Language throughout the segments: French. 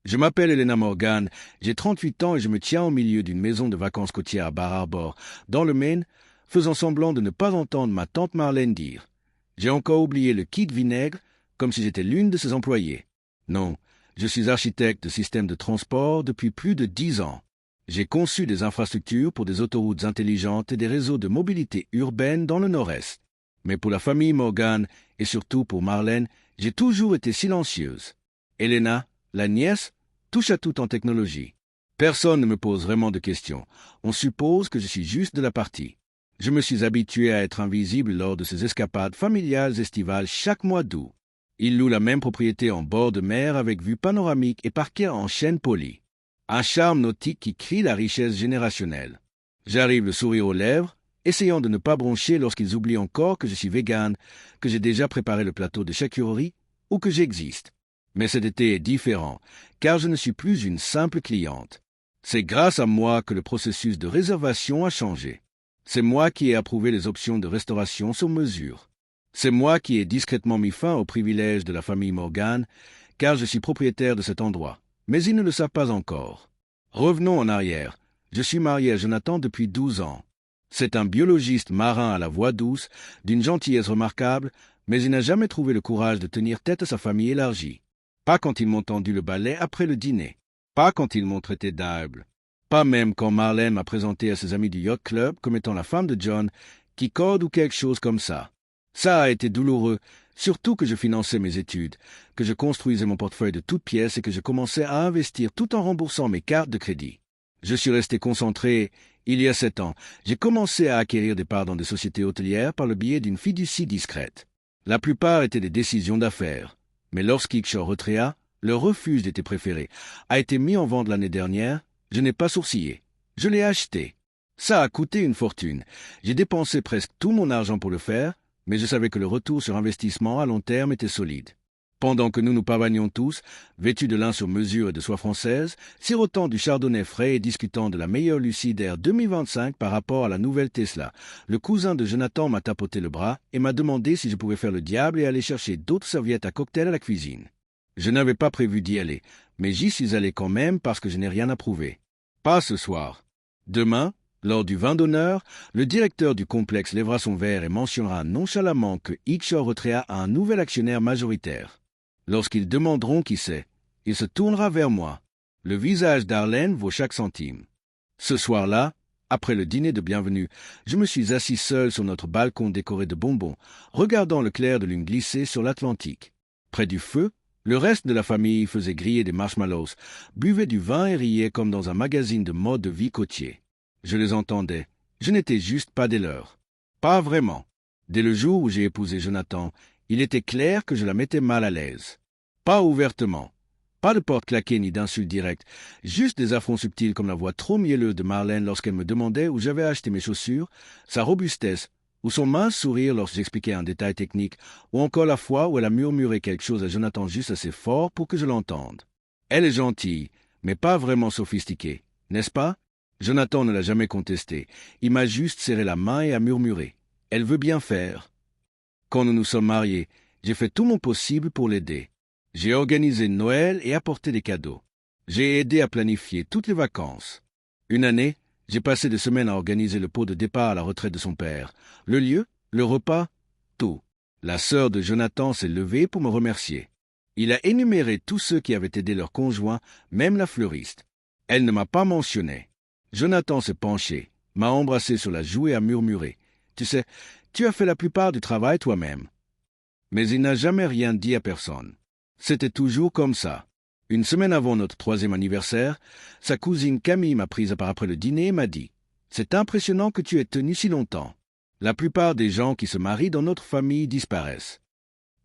Je m'appelle Elena Morgan, j'ai 38 ans et je me tiens au milieu d'une maison de vacances côtière à Bar Harbor, dans le Maine, faisant semblant de ne pas entendre ma tante Marlène dire. J'ai encore oublié le kit vinaigre, comme si j'étais l'une de ses employées. Non, je suis architecte de systèmes de transport depuis plus de 10 ans. J'ai conçu des infrastructures pour des autoroutes intelligentes et des réseaux de mobilité urbaine dans le Nord-Est. Mais pour la famille Morgan, et surtout pour Marlène, j'ai toujours été silencieuse. Elena, la nièce, touche à tout en technologie. Personne ne me pose vraiment de questions. On suppose que je suis juste de la partie. Je me suis habitué à être invisible lors de ces escapades familiales estivales chaque mois d'août. Il loue la même propriété en bord de mer avec vue panoramique et parquet en chêne poli. Un charme nautique qui crie la richesse générationnelle. J'arrive le sourire aux lèvres, essayant de ne pas broncher lorsqu'ils oublient encore que je suis végane, que j'ai déjà préparé le plateau de charcuterie ou que j'existe. Mais cet été est différent, car je ne suis plus une simple cliente. C'est grâce à moi que le processus de réservation a changé. C'est moi qui ai approuvé les options de restauration sur mesure. C'est moi qui ai discrètement mis fin au privilège de la famille Morgan, car je suis propriétaire de cet endroit. Mais ils ne le savent pas encore. Revenons en arrière. Je suis marié à Jonathan depuis 12 ans. C'est un biologiste marin à la voix douce, d'une gentillesse remarquable, mais il n'a jamais trouvé le courage de tenir tête à sa famille élargie. Pas quand ils m'ont tendu le balai après le dîner. Pas quand ils m'ont traité d'humble. Pas même quand Marlène m'a présenté à ses amis du Yacht Club comme étant la femme de John, qui code ou quelque chose comme ça. Ça a été douloureux, surtout que je finançais mes études, que je construisais mon portefeuille de toutes pièces et que je commençais à investir tout en remboursant mes cartes de crédit. Je suis resté concentré. Il y a 7 ans, j'ai commencé à acquérir des parts dans des sociétés hôtelières par le biais d'une fiducie discrète. La plupart étaient des décisions d'affaires. Mais lorsqu'Ickshore Retrea, le refuge d'été préféré, a été mis en vente l'année dernière, je n'ai pas sourcillé. Je l'ai acheté. Ça a coûté une fortune. J'ai dépensé presque tout mon argent pour le faire, mais je savais que le retour sur investissement à long terme était solide. Pendant que nous nous pavanions tous, vêtus de lin sur mesure et de soie française, sirotant du chardonnay frais et discutant de la meilleure Lucide Air 2025 par rapport à la nouvelle Tesla, le cousin de Jonathan m'a tapoté le bras et m'a demandé si je pouvais faire le diable et aller chercher d'autres serviettes à cocktail à la cuisine. Je n'avais pas prévu d'y aller, mais j'y suis allé quand même parce que je n'ai rien à prouver. Pas ce soir. Demain, lors du vin d'honneur, le directeur du complexe lèvera son verre et mentionnera nonchalamment que Ickshore Retrea a un nouvel actionnaire majoritaire. Lorsqu'ils demanderont qui c'est, il se tournera vers moi. Le visage d'Arlène vaut chaque centime. Ce soir-là, après le dîner de bienvenue, je me suis assis seul sur notre balcon décoré de bonbons, regardant le clair de lune glisser sur l'Atlantique. Près du feu, le reste de la famille faisait griller des marshmallows, buvait du vin et riait comme dans un magazine de mode de vie côtier. Je les entendais. Je n'étais juste pas des leurs. Pas vraiment. Dès le jour où j'ai épousé Jonathan, il était clair que je la mettais mal à l'aise. Pas ouvertement. Pas de porte claquée ni d'insultes directes, juste des affronts subtils comme la voix trop mielleuse de Marlène lorsqu'elle me demandait où j'avais acheté mes chaussures, sa robustesse, ou son mince sourire lorsque j'expliquais un détail technique, ou encore la fois où elle a murmuré quelque chose à Jonathan juste assez fort pour que je l'entende. Elle est gentille, mais pas vraiment sophistiquée, n'est-ce pas? Jonathan ne l'a jamais contesté. Il m'a juste serré la main et a murmuré. Elle veut bien faire. Quand nous nous sommes mariés, j'ai fait tout mon possible pour l'aider. J'ai organisé Noël et apporté des cadeaux. J'ai aidé à planifier toutes les vacances. Une année, j'ai passé des semaines à organiser le pot de départ à la retraite de son père. Le lieu, le repas, tout. La sœur de Jonathan s'est levée pour me remercier. Il a énuméré tous ceux qui avaient aidé leur conjoint, même la fleuriste. Elle ne m'a pas mentionné. Jonathan s'est penché, m'a embrassé sur la joue et a murmuré. « Tu sais, tu as fait la plupart du travail toi-même. » Mais il n'a jamais rien dit à personne. C'était toujours comme ça. Une semaine avant notre 3e anniversaire, sa cousine Camille m'a prise à part après le dîner et m'a dit « C'est impressionnant que tu aies tenu si longtemps. La plupart des gens qui se marient dans notre famille disparaissent. »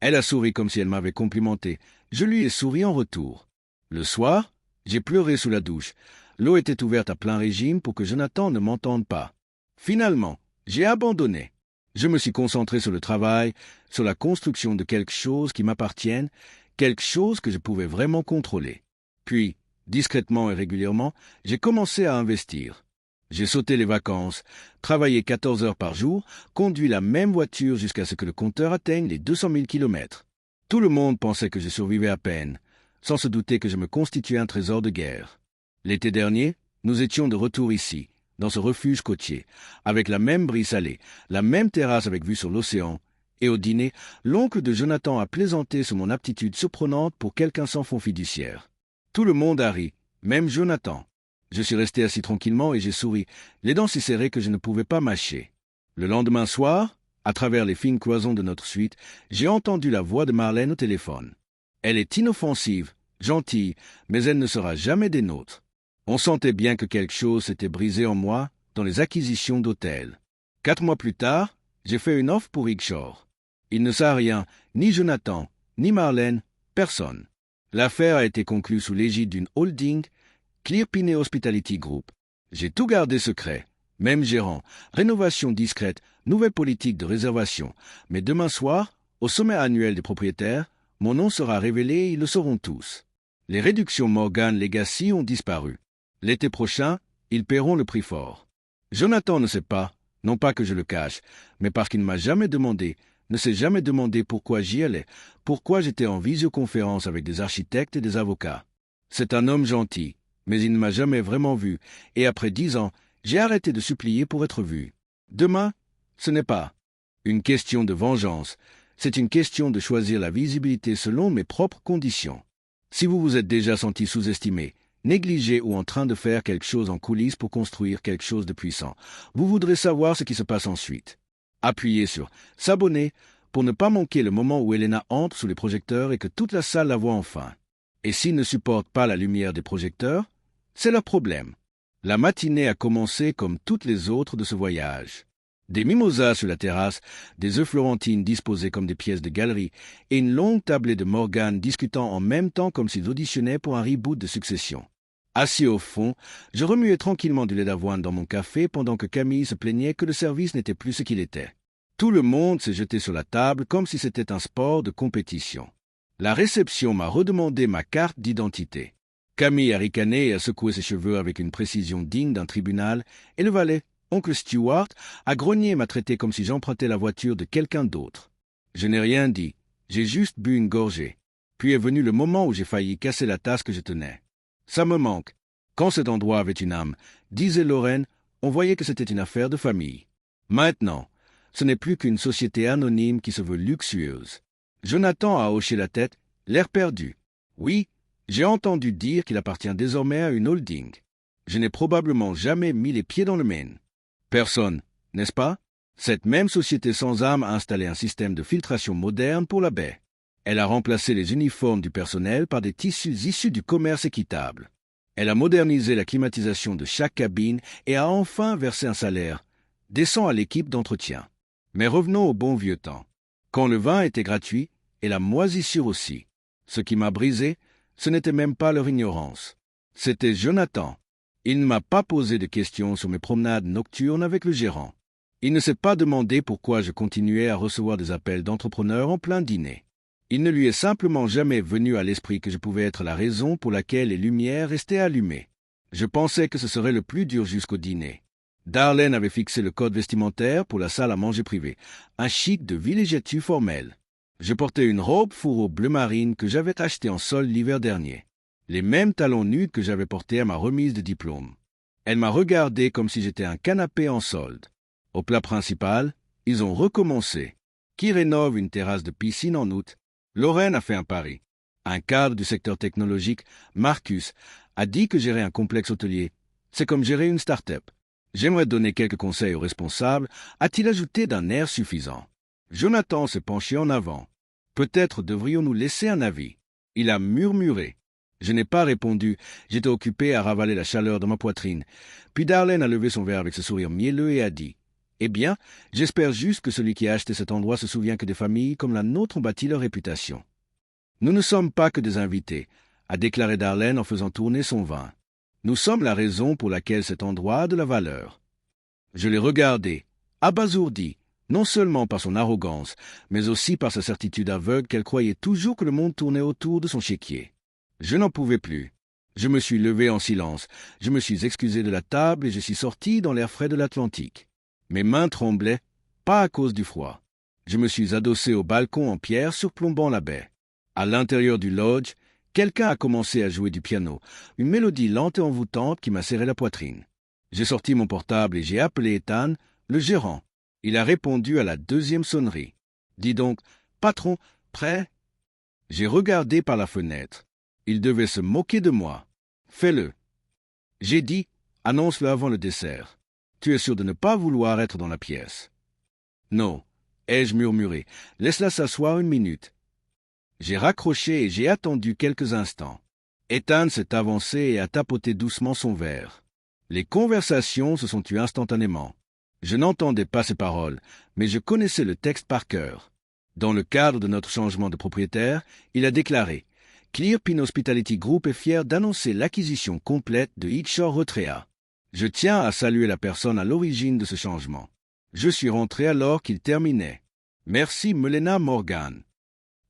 Elle a souri comme si elle m'avait complimenté. Je lui ai souri en retour. Le soir, j'ai pleuré sous la douche. L'eau était ouverte à plein régime pour que Jonathan ne m'entende pas. Finalement, j'ai abandonné. Je me suis concentré sur le travail, sur la construction de quelque chose qui m'appartienne, quelque chose que je pouvais vraiment contrôler. Puis, discrètement et régulièrement, j'ai commencé à investir. J'ai sauté les vacances, travaillé 14 heures par jour, conduit la même voiture jusqu'à ce que le compteur atteigne les 200 000 kilomètres. Tout le monde pensait que je survivais à peine. sans se douter que je me constituais un trésor de guerre. L'été dernier, nous étions de retour ici, dans ce refuge côtier, avec la même brise salée, la même terrasse avec vue sur l'océan, et au dîner, l'oncle de Jonathan a plaisanté sur mon aptitude surprenante pour quelqu'un sans fond fiduciaire. Tout le monde a ri, même Jonathan. Je suis resté assis tranquillement et j'ai souri, les dents si serrées que je ne pouvais pas mâcher. Le lendemain soir, à travers les fines cloisons de notre suite, j'ai entendu la voix de Marlène au téléphone. Elle est inoffensive, gentille, mais elle ne sera jamais des nôtres. On sentait bien que quelque chose s'était brisé en moi dans les acquisitions d'hôtels. 4 mois plus tard, j'ai fait une offre pour Rickshore. Il ne sait rien, ni Jonathan, ni Marlène, personne. L'affaire a été conclue sous l'égide d'une holding, Clear Piney Hospitality Group. J'ai tout gardé secret, même gérant, rénovation discrète, nouvelle politique de réservation. Mais demain soir, au sommet annuel des propriétaires, mon nom sera révélé et ils le sauront tous. Les réductions Morgan Legacy ont disparu. L'été prochain, ils paieront le prix fort. Jonathan ne sait pas, non pas que je le cache, mais parce qu'il ne m'a jamais demandé, ne s'est jamais demandé pourquoi j'y allais, pourquoi j'étais en visioconférence avec des architectes et des avocats. C'est un homme gentil, mais il ne m'a jamais vraiment vu, et après 10 ans, j'ai arrêté de supplier pour être vu. Demain, ce n'est pas une question de vengeance, c'est une question de choisir la visibilité selon mes propres conditions. Si vous vous êtes déjà senti sous-estimé, négligé ou en train de faire quelque chose en coulisses pour construire quelque chose de puissant, vous voudrez savoir ce qui se passe ensuite. Appuyez sur « S'abonner » pour ne pas manquer le moment où Elena entre sous les projecteurs et que toute la salle la voit enfin. Et s'ils ne supportent pas la lumière des projecteurs, c'est leur problème. La matinée a commencé comme toutes les autres de ce voyage. Des mimosas sur la terrasse, des œufs florentines disposés comme des pièces de galerie, et une longue tablée de Morgan discutant en même temps comme s'ils auditionnaient pour un reboot de Succession. Assis au fond, je remuais tranquillement du lait d'avoine dans mon café pendant que Camille se plaignait que le service n'était plus ce qu'il était. Tout le monde s'est jeté sur la table comme si c'était un sport de compétition. La réception m'a redemandé ma carte d'identité. Camille a ricané et a secoué ses cheveux avec une précision digne d'un tribunal, et le valet, oncle Stewart, a grogné et m'a traité comme si j'empruntais la voiture de quelqu'un d'autre. Je n'ai rien dit, j'ai juste bu une gorgée. Puis est venu le moment où j'ai failli casser la tasse que je tenais. Ça me manque. Quand cet endroit avait une âme, disait Lorraine, on voyait que c'était une affaire de famille. Maintenant, ce n'est plus qu'une société anonyme qui se veut luxueuse. Jonathan a hoché la tête, l'air perdu. Oui, j'ai entendu dire qu'il appartient désormais à une holding. Je n'ai probablement jamais mis les pieds dans le Maine. Personne, n'est-ce pas? Cette même société sans âme a installé un système de filtration moderne pour la baie. Elle a remplacé les uniformes du personnel par des tissus issus du commerce équitable. Elle a modernisé la climatisation de chaque cabine et a enfin versé un salaire décent à l'équipe d'entretien. Mais revenons au bon vieux temps, quand le vin était gratuit et la moisissure aussi. Ce qui m'a brisé, ce n'était même pas leur ignorance. C'était Jonathan. Il ne m'a pas posé de questions sur mes promenades nocturnes avec le gérant. Il ne s'est pas demandé pourquoi je continuais à recevoir des appels d'entrepreneurs en plein dîner. Il ne lui est simplement jamais venu à l'esprit que je pouvais être la raison pour laquelle les lumières restaient allumées. Je pensais que ce serait le plus dur jusqu'au dîner. Darlene avait fixé le code vestimentaire pour la salle à manger privée, un chic de villégiature formel. Je portais une robe fourreau bleu marine que j'avais achetée en solde l'hiver dernier. Les mêmes talons nus que j'avais portés à ma remise de diplôme. Elle m'a regardé comme si j'étais un canapé en solde. Au plat principal, ils ont recommencé. Qui rénove une terrasse de piscine en août? Lorraine a fait un pari. Un cadre du secteur technologique, Marcus, a dit que gérer un complexe hôtelier, c'est comme gérer une start-up. J'aimerais donner quelques conseils aux responsables, a-t-il ajouté d'un air suffisant. Jonathan s'est penché en avant. Peut-être devrions-nous laisser un avis. Il a murmuré. Je n'ai pas répondu, j'étais occupé à ravaler la chaleur dans ma poitrine. Puis Darlene a levé son verre avec ce sourire mielleux et a dit « Eh bien, j'espère juste que celui qui a acheté cet endroit se souvient que des familles comme la nôtre ont bâti leur réputation. » « Nous ne sommes pas que des invités, » a déclaré Darlene en faisant tourner son vin. « Nous sommes la raison pour laquelle cet endroit a de la valeur. » Je l'ai regardé, abasourdi, non seulement par son arrogance, mais aussi par sa certitude aveugle qu'elle croyait toujours que le monde tournait autour de son chéquier. Je n'en pouvais plus. Je me suis levé en silence, je me suis excusé de la table et je suis sorti dans l'air frais de l'Atlantique. Mes mains tremblaient, pas à cause du froid. Je me suis adossé au balcon en pierre surplombant la baie. À l'intérieur du lodge, Quelqu'un a commencé à jouer du piano, une mélodie lente et envoûtante qui m'a serré la poitrine. J'ai sorti mon portable et j'ai appelé Ethan, le gérant. Il a répondu à la deuxième sonnerie. « Dis donc, patron, prêt ?» J'ai regardé par la fenêtre. Il devait se moquer de moi. « Fais-le. » J'ai dit, « Annonce-le avant le dessert. Tu es sûr de ne pas vouloir être dans la pièce. » « Non, » ai-je murmuré. « Laisse-la s'asseoir une minute. » J'ai raccroché et j'ai attendu quelques instants. Ethan s'est avancé et a tapoté doucement son verre. Les conversations se sont tues instantanément. Je n'entendais pas ses paroles, mais je connaissais le texte par cœur. Dans le cadre de notre changement de propriétaire, il a déclaré « Clearpin Hospitality Group est fier d'annoncer l'acquisition complète de Heathshore Retrea. Je tiens à saluer la personne à l'origine de ce changement. Je suis rentré alors qu'il terminait. Merci Melena Morgan. »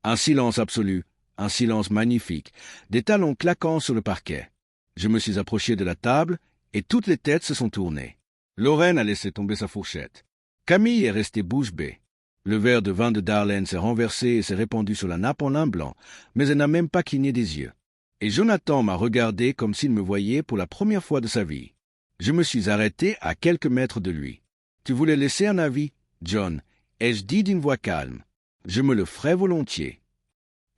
Un silence absolu, un silence magnifique, des talons claquant sur le parquet. Je me suis approché de la table et toutes les têtes se sont tournées. Lorraine a laissé tomber sa fourchette. Camille est restée bouche bée. Le verre de vin de Darlene s'est renversé et s'est répandu sur la nappe en lin blanc, mais elle n'a même pas cligné des yeux. Et Jonathan m'a regardé comme s'il me voyait pour la première fois de sa vie. Je me suis arrêté à quelques mètres de lui. « Tu voulais laisser un avis, John ?» ai-je dit d'une voix calme. « Je me le ferais volontiers. »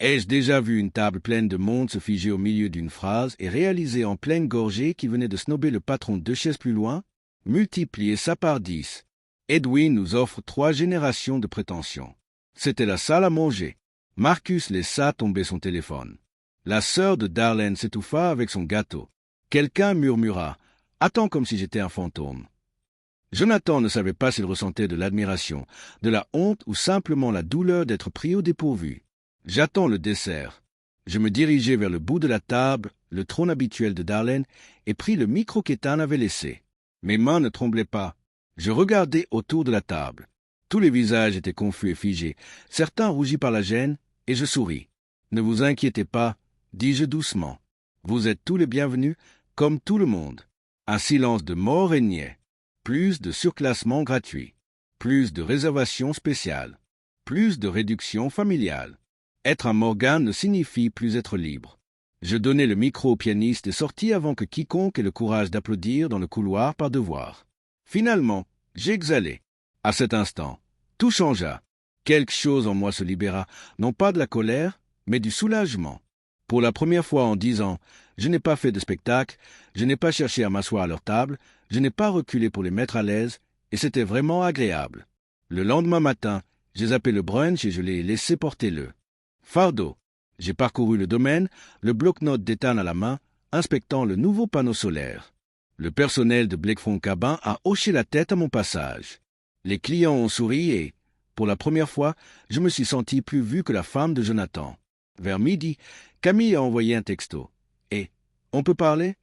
Ai-je déjà vu une table pleine de monde se figer au milieu d'une phrase et réaliser en pleine gorgée qui venait de snober le patron 2 chaises plus loin? Multiplier ça par 10. Edwin nous offre 3 générations de prétentions. C'était la salle à manger. Marcus laissa tomber son téléphone. La sœur de Darlene s'étouffa avec son gâteau. Quelqu'un murmura « Attends comme si j'étais un fantôme ». Jonathan ne savait pas s'il ressentait de l'admiration, de la honte ou simplement la douleur d'être pris au dépourvu. J'attends le dessert. Je me dirigeai vers le bout de la table, le trône habituel de Darlene, et pris le micro qu'Ethan avait laissé. Mes mains ne tremblaient pas. Je regardais autour de la table. Tous les visages étaient confus et figés, certains rougis par la gêne, et je souris. « Ne vous inquiétez pas, » dis-je doucement. « Vous êtes tous les bienvenus, comme tout le monde. » Un silence de mort régnait. Plus de surclassement gratuit. Plus de réservations spéciales. Plus de réductions familiales. Être un Morgan ne signifie plus être libre. Je donnai le micro au pianiste et sortis avant que quiconque ait le courage d'applaudir dans le couloir par devoir. Finalement, j'exhalai. À cet instant, tout changea. Quelque chose en moi se libéra, non pas de la colère, mais du soulagement. Pour la première fois en 10 ans, je n'ai pas fait de spectacle, je n'ai pas cherché à m'asseoir à leur table, je n'ai pas reculé pour les mettre à l'aise, et c'était vraiment agréable. Le lendemain matin, j'ai zappé le brunch et je l'ai laissé porter le fardeau. J'ai parcouru le domaine, le bloc-notes d'Ethan à la main, inspectant le nouveau panneau solaire. Le personnel de Blakefront Cabin a hoché la tête à mon passage. Les clients ont souri et, pour la première fois, je me suis senti plus vu que la femme de Jonathan. Vers midi, Camille a envoyé un texto. « Et, on peut parler ?»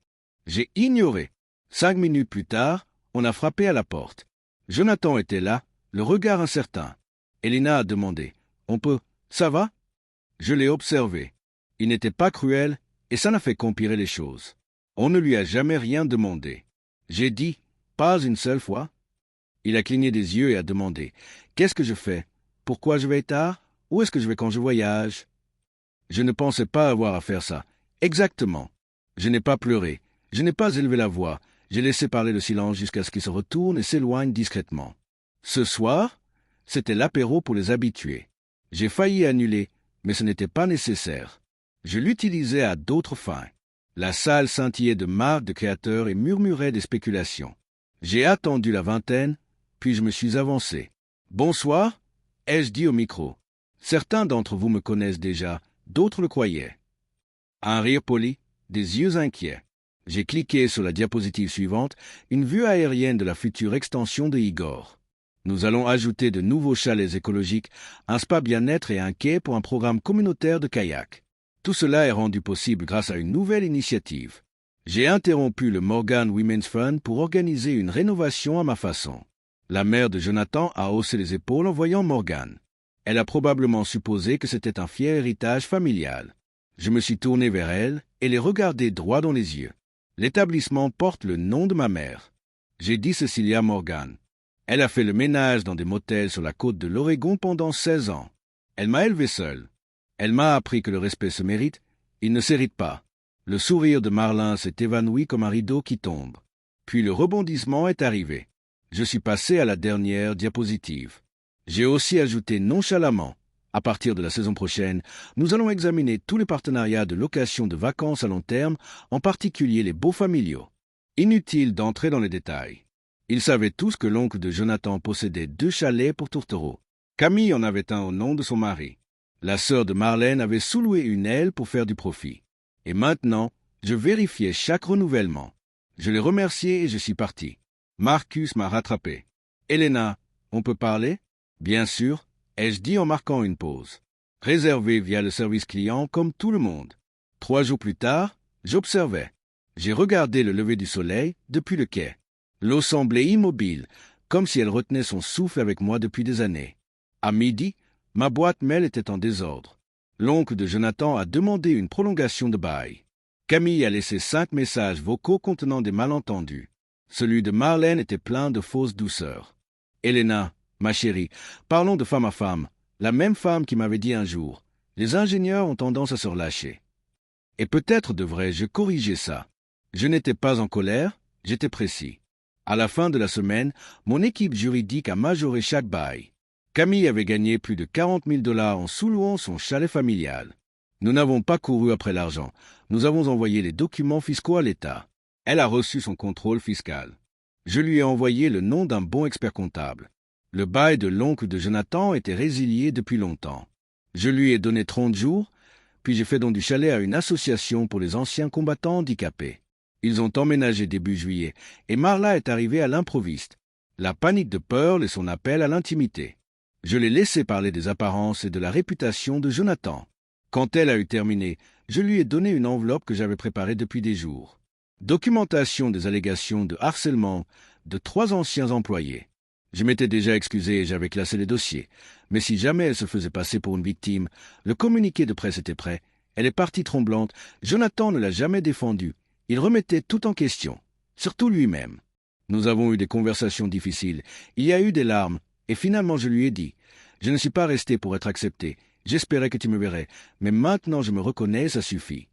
J'ai ignoré. 5 minutes plus tard, on a frappé à la porte. Jonathan était là, le regard incertain. Elena a demandé « On peut, ça va ?» Je l'ai observé. Il n'était pas cruel et ça n'a fait qu'empirer les choses. On ne lui a jamais rien demandé. J'ai dit « Pas une seule fois ?» Il a cligné des yeux et a demandé « Qu'est-ce que je fais? Pourquoi je vais tard? Où est-ce que je vais quand je voyage ?» Je ne pensais pas avoir à faire ça. Exactement. Je n'ai pas pleuré. Je n'ai pas élevé la voix. J'ai laissé parler le silence jusqu'à ce qu'il se retourne et s'éloigne discrètement. Ce soir, c'était l'apéro pour les habitués. J'ai failli annuler, mais ce n'était pas nécessaire. Je l'utilisais à d'autres fins. La salle scintillait de marques de créateurs et murmurait des spéculations. J'ai attendu la vingtaine, puis je me suis avancé. « Bonsoir » ai-je dit au micro. Certains d'entre vous me connaissent déjà, d'autres le croyaient. Un rire poli, des yeux inquiets. J'ai cliqué sur la diapositive suivante, une vue aérienne de la future extension de Igor. Nous allons ajouter de nouveaux chalets écologiques, un spa bien-être et un quai pour un programme communautaire de kayak. Tout cela est rendu possible grâce à une nouvelle initiative. J'ai interrompu le Morgan Women's Fund pour organiser une rénovation à ma façon. La mère de Jonathan a haussé les épaules en voyant Morgan. Elle a probablement supposé que c'était un fier héritage familial. Je me suis tourné vers elle et l'ai regardée droit dans les yeux. L'établissement porte le nom de ma mère. J'ai dit Cecilia Morgan. Elle a fait le ménage dans des motels sur la côte de l'Oregon pendant 16 ans. Elle m'a élevé seul. Elle m'a appris que le respect se mérite Il ne s'irrite pas. Le sourire de Marlin s'est évanoui comme un rideau qui tombe. Puis le rebondissement est arrivé. Je suis passé à la dernière diapositive. J'ai aussi ajouté nonchalamment: à partir de la saison prochaine, nous allons examiner tous les partenariats de location de vacances à long terme, en particulier les beaux familiaux. Inutile d'entrer dans les détails. Ils savaient tous que l'oncle de Jonathan possédait 2 chalets pour tourtereaux. Camille en avait un au nom de son mari. La sœur de Marlène avait sous-loué une aile pour faire du profit. Et maintenant, je vérifiais chaque renouvellement. Je les remerciai et je suis parti. Marcus m'a rattrapé. « Helena, on peut parler ?»« Bien sûr, » ai-je dit en marquant une pause. Réservé via le service client comme tout le monde. 3 jours plus tard, j'observais. J'ai regardé le lever du soleil depuis le quai. L'eau semblait immobile, comme si elle retenait son souffle avec moi depuis des années. À midi, ma boîte mail était en désordre. L'oncle de Jonathan a demandé une prolongation de bail. Camille a laissé 5 messages vocaux contenant des malentendus. Celui de Marlène était plein de fausses douceurs. « Helena, ma chérie, parlons de femme à femme. La même femme qui m'avait dit un jour: les ingénieurs ont tendance à se relâcher. Et peut-être devrais-je corriger ça. Je n'étais pas en colère, j'étais précis. À la fin de la semaine, mon équipe juridique a majoré chaque bail. Camille avait gagné plus de 40 000 $ en sous-louant son chalet familial. Nous n'avons pas couru après l'argent. Nous avons envoyé les documents fiscaux à l'État. Elle a reçu son contrôle fiscal. Je lui ai envoyé le nom d'un bon expert comptable. Le bail de l'oncle de Jonathan était résilié depuis longtemps. Je lui ai donné 30 jours, puis j'ai fait don du chalet à une association pour les anciens combattants handicapés. Ils ont emménagé début juillet, et Marla est arrivée à l'improviste. La panique de Pearl et son appel à l'intimité. Je l'ai laissé parler des apparences et de la réputation de Jonathan. Quand elle a eu terminé, je lui ai donné une enveloppe que j'avais préparée depuis des jours. Documentation des allégations de harcèlement de 3 anciens employés. Je m'étais déjà excusé et j'avais classé les dossiers. Mais si jamais elle se faisait passer pour une victime, le communiqué de presse était prêt. Elle est partie tremblante. Jonathan ne l'a jamais défendue. Il remettait tout en question, surtout lui-même. Nous avons eu des conversations difficiles. Il y a eu des larmes. Et finalement, je lui ai dit: je ne suis pas resté pour être accepté. J'espérais que tu me verrais. Mais maintenant, je me reconnais, ça suffit.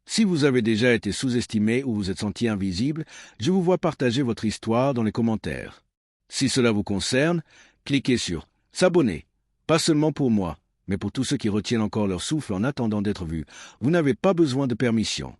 Si vous avez déjà été sous-estimé ou vous êtes senti invisible, je vous vois partager votre histoire dans les commentaires. Si cela vous concerne, cliquez sur « S'abonner ». Pas seulement pour moi, mais pour tous ceux qui retiennent encore leur souffle en attendant d'être vus. Vous n'avez pas besoin de permission.